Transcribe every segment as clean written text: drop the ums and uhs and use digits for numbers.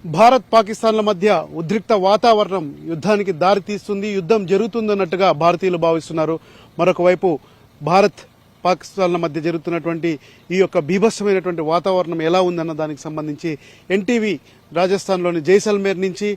భారత్ పాకిస్తాన్ల మధ్య ఉద్రిక్త వాతావరణం యుద్ధానికి దారి తీస్తుంది. యుద్ధం జరుగుతుందన్నట్టుగా భారతీయులు భావిస్తున్నారు. మరొక వైపు భారత్ పాకిస్తాన్ల మధ్య జరుగుతున్నటువంటి ఈ యొక్క బీభత్సమైనటువంటి వాతావరణం ఎలా ఉందన్న దానికి సంబంధించి ఎన్టీవీ రాజస్థాన్లోని జైసల్మేర్ నుంచి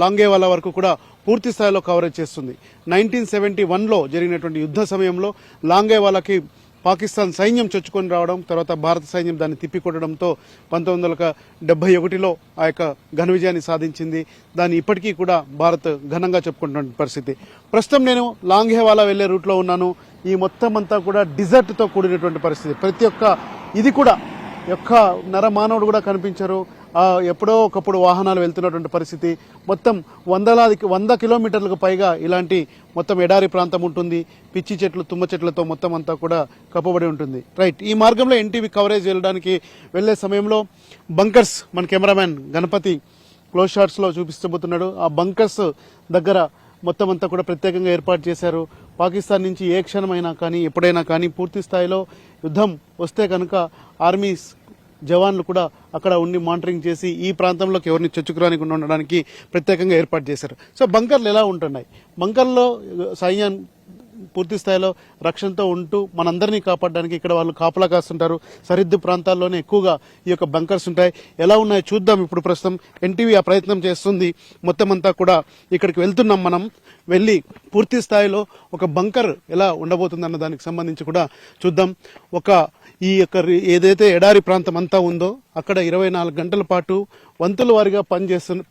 లాంగేవాలా వరకు కూడా పూర్తి స్థాయిలో కవరేజ్ చేస్తుంది. 1971లో జరిగినటువంటి యుద్ధ సమయంలో లాంగేవాలాకి పాకిస్తాన్ సైన్యం చొచ్చుకొని రావడం, తర్వాత భారత సైన్యం దాన్ని తిప్పికొట్టడంతో 1971లో ఆ యొక్క ఘన విజయాన్ని సాధించింది. దాన్ని ఇప్పటికీ కూడా భారత్ ఘనంగా చెప్పుకుంటున్న పరిస్థితి. ప్రస్తుతం నేను లాంగేవాలా వెళ్లే రూట్లో ఉన్నాను. ఈ మొత్తం అంతా కూడా డిజర్ట్తో కూడినటువంటి పరిస్థితి. ప్రతి ఒక్క ఇది కూడా ఒక్క నరమానవుడు కూడా కనిపించరు. ఎప్పుడో ఒకప్పుడు వాహనాలు వెళ్తున్నటువంటి పరిస్థితి. మొత్తం 100 కిలోమీటర్లకు పైగా ఇలాంటి మొత్తం ఎడారి ప్రాంతం ఉంటుంది. పిచ్చి చెట్లు, తుమ్మ చెట్లతో మొత్తం అంతా కూడా కప్పబడి ఉంటుంది. రైట్, ఈ మార్గంలో ఎన్టీవీ కవరేజ్ వెళ్ళడానికి వెళ్లే సమయంలో బంకర్స్, మన కెమెరామ్యాన్ గణపతి క్లోజ్ షాట్స్లో చూపిస్తబోతున్నాడు. ఆ బంకర్స్ దగ్గర మొత్తం అంతా కూడా ప్రత్యేకంగా ఏర్పాటు చేశారు. పాకిస్తాన్ నుంచి ఏ క్షణమైనా కానీ ఎప్పుడైనా కానీ పూర్తి స్థాయిలో యుద్ధం వస్తే కనుక ఆర్మీ జవాన్లు కూడా అక్కడ ఉండి మానిటరింగ్ చేసి ఈ ప్రాంతంలోకి ఎవరిని చొచ్చుకురానికి ఉండడానికి ప్రత్యేకంగా ఏర్పాటు చేశారు. సో బంకర్లు ఎలా ఉంటున్నాయి? బంకర్లో సైన్యం పూర్తి స్థాయిలో రక్షణతో ఉంటూ మనందరినీ కాపాడడానికి ఇక్కడ వాళ్ళు కాపలా కాస్తుంటారు. సరిహద్దు ప్రాంతాల్లోనే ఎక్కువగా ఈ యొక్క బంకర్స్ ఉంటాయి. ఎలా ఉన్నాయో చూద్దాం. ఇప్పుడు ప్రస్తుతం ఎన్టీవీ ఆ ప్రయత్నం చేస్తుంది. మొత్తం అంతా కూడా ఇక్కడికి వెళ్తున్నాం. మనం వెళ్ళి పూర్తి స్థాయిలో ఒక బంకర్ ఎలా ఉండబోతుందన్న దానికి సంబంధించి కూడా చూద్దాం. ఈ యొక్క ఏదైతే ఎడారి ప్రాంతం అంతా ఉందో అక్కడ 24 గంటల పాటు వంతుల వారిగా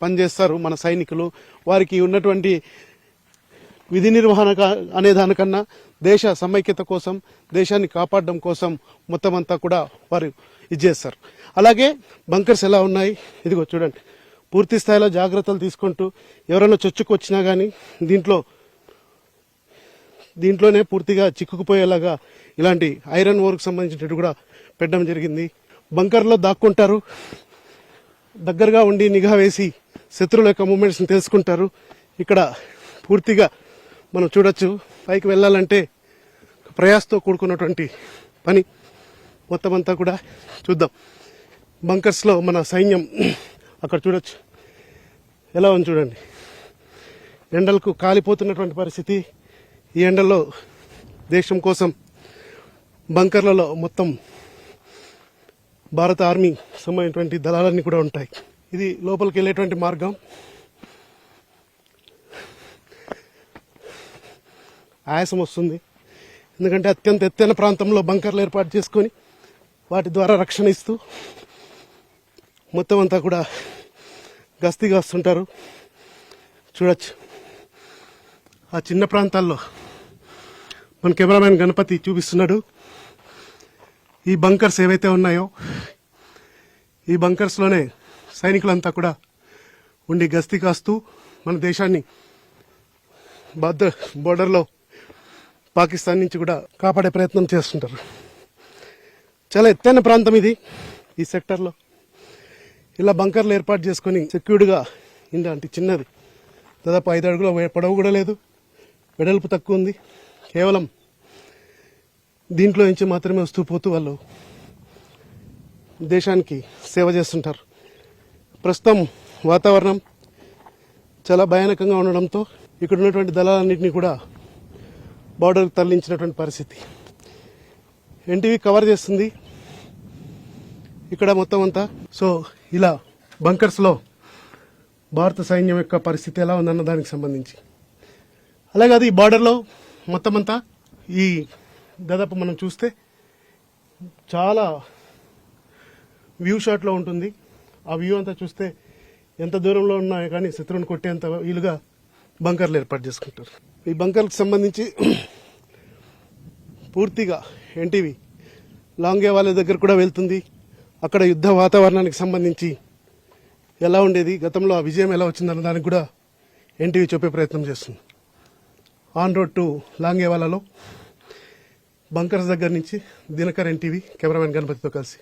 పనిచేస్తారు మన సైనికులు. వారికి ఉన్నటువంటి విధి నిర్వహణ అనే దానికన్నా దేశ సమైక్యత కోసం, దేశాన్ని కాపాడడం కోసం మొత్తం అంతా కూడా వారు చేస్తారు. అలాగే బంకర్స్ ఎలా ఉన్నాయి ఇదిగో చూడండి. పూర్తి స్థాయిలో జాగ్రత్తలు తీసుకుంటూ ఎవరైనా చొచ్చుకొచ్చినా కానీ దీంట్లోనే పూర్తిగా చిక్కుకుపోయేలాగా ఇలాంటి ఐరన్ ఓర్కు సంబంధించినట్టు కూడా పెట్టడం జరిగింది. బంకర్లో దాక్కుంటారు. దగ్గరగా ఉండి నిఘా వేసి శత్రువుల యొక్క మూమెంట్స్ని తెలుసుకుంటారు. ఇక్కడ పూర్తిగా మనం చూడొచ్చు. పైకి వెళ్ళాలంటే ప్రయాసతో కూడుకున్నటువంటి పని. మొత్తం అంతా కూడా చూద్దాం. బంకర్స్లో మన సైన్యం అక్కడ చూడొచ్చు ఎలా ఉంది చూడండి. ఎండలకు కాలిపోతున్నటువంటి పరిస్థితి. ఈ ఎండల్లో దేశం కోసం బంకర్లలో మొత్తం భారత ఆర్మీ సంబంధించినటువంటి దళాలన్నీ కూడా ఉంటాయి. ఇది లోపలికి వెళ్ళేటువంటి మార్గం. ఆయాసం వస్తుంది. ఎందుకంటే అత్యంత ఎత్తైన ప్రాంతంలో బంకర్లు ఏర్పాటు చేసుకొని వాటి ద్వారా రక్షణ ఇస్తూ మొత్తం అంతా కూడా గస్తీ కాస్తుంటారు. చూడొచ్చు ఆ చిన్న ప్రాంతాల్లో మన కెమెరామ్యాన్ గణపతి చూపిస్తున్నాడు. ఈ బంకర్స్ ఏవైతే ఉన్నాయో ఈ బంకర్స్లోనే సైనికులంతా కూడా ఉండి గస్తీ కాస్తూ మన దేశాన్ని బోర్డర్లో పాకిస్తాన్ నుంచి కూడా కాపాడే ప్రయత్నం చేస్తుంటారు. చాలా ఎత్తైన ప్రాంతం ఇది. ఈ సెక్టర్లో ఇలా బంకర్లు ఏర్పాటు చేసుకొని సెక్యూర్డ్గా ఇలాంటి చిన్నది దాదాపు 5 అడుగుల పొడవు కూడా లేదు, వెడల్పు తక్కువ ఉంది. కేవలం దీంట్లో నుంచి మాత్రమే వస్తూ పోతూ వాళ్ళు దేశానికి సేవ చేస్తుంటారు. ప్రస్తుతం వాతావరణం చాలా భయానకంగా ఉండడంతో ఇక్కడ ఉన్నటువంటి దళాలన్నింటినీ కూడా బార్డర్కి తరలించినటువంటి పరిస్థితి. ఎన్టీవీ కవర్ చేస్తుంది ఇక్కడ మొత్తం అంతా. సో ఇలా బంకర్స్లో భారత సైన్యం యొక్క పరిస్థితి ఎలా ఉందన్న దానికి సంబంధించి. అలాగే అది బార్డర్లో మొత్తం అంతా ఈ దాదాపు మనం చూస్తే చాలా వ్యూ షాట్లో ఉంటుంది. ఆ వ్యూ అంతా చూస్తే ఎంత దూరంలో ఉన్నా కానీ శత్రువుని కొట్టేంత వీలుగా బంకర్లు ఏర్పాటు చేసుకుంటారు. ఈ బంకర్కి సంబంధించి పూర్తిగా ఎన్టీవీ లాంగేవాలా దగ్గర కూడా వెళ్తుంది. అక్కడ యుద్ధ వాతావరణానికి సంబంధించి ఎలా ఉండేది, గతంలో ఆ విజయం ఎలా వచ్చిందన్న దానికి కూడా ఎన్టీవీ చెప్పే ప్రయత్నం చేస్తుంది. ఆన్ రోడ్ టు లాంగేవాలాలో బంకర్స్ దగ్గర నుంచి దినకర్ ఎన్టీవీ కెమెరామెన్ గణపతితో కలిసి.